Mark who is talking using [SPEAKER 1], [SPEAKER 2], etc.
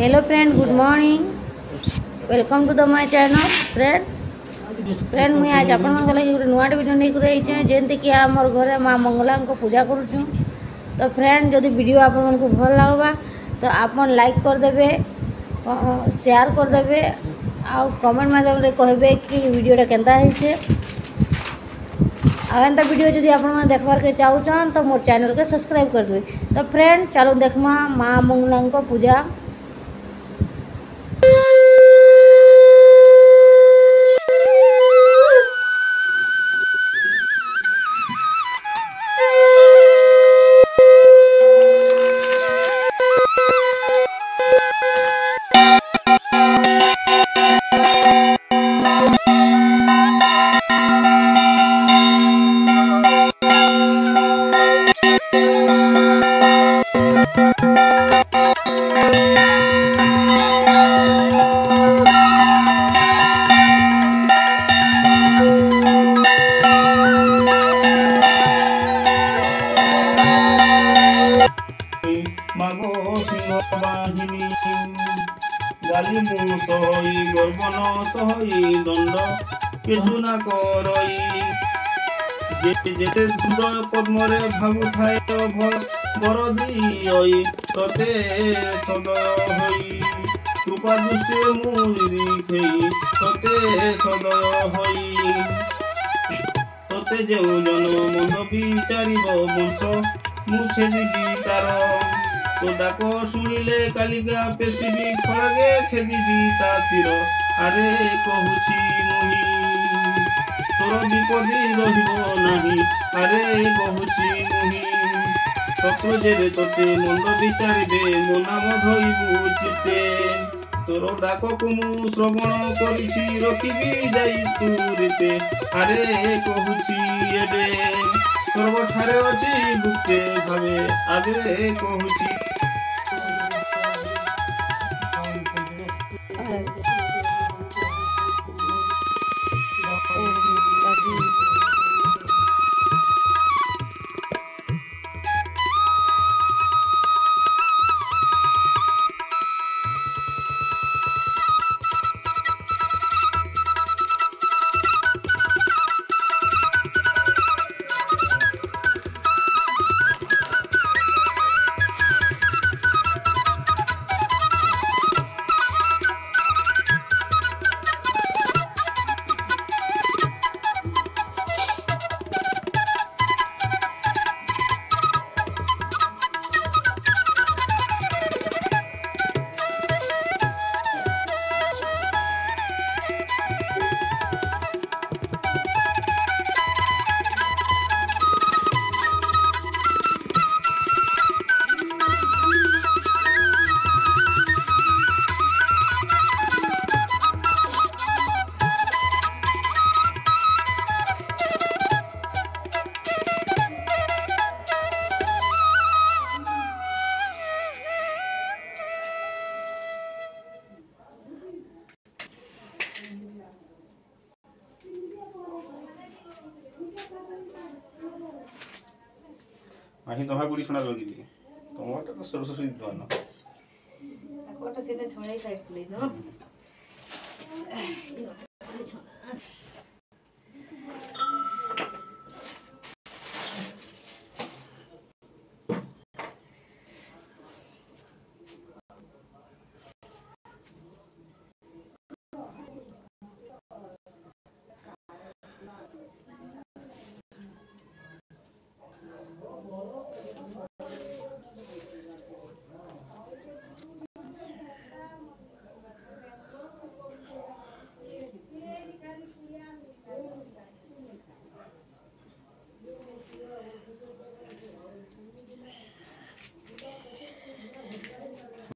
[SPEAKER 1] Hello friend, good morning. Welcome to the my channel. Friend मुझे आज आप लगे गोटे नुआ वीडियो नहीं कर जेमती कि आमर घरे माँ मंगला को पूजा करुँ। तो फ्रेंड जदि वीडियो आपण को भल लगवा तो आप लाइक करदे, शेयर करदे, आ कमेंट माध्यम कहे कि वीडियोटा केनता है। आंता वीडियो जदि आप देखबार के चाहून तो मोर चैनल के सब्सक्राइब कर दे। तो फ्रेंड चलो देखमा माँ मंगला को पूजा।
[SPEAKER 2] मागो सिंहवाहिनी गाली मुतई गर्वन तहई दंड केजुना करई जेते हृदय पद्मरे भागु थाए बर दिई तते सदय हई कृपा दृष्टि मुई तते सदय हई तते जो जन मन विचारिब वंश मुझे दीदी तार तो डाक शुणिले कालिका पेशिबी खड़गे खेदी ता तीर आरे कहूची मुही तोर विपदी रहिबो नाही आरे कहूची मुही शत्रु जेबे तोते मंद विचारिबे मो नाम धइबु चिते तोर डाक को मु श्रवण करिछि रखिबी जाई तुरिते आरे कहूची एबे सर्वठारे अच्छी गुप्ते भावे आगे कहूची आही तोहा गुडी सुना लगी तोमटा तो सरस्वती दन
[SPEAKER 1] कोटा सीधे छोड़ाई टाइप ले दो।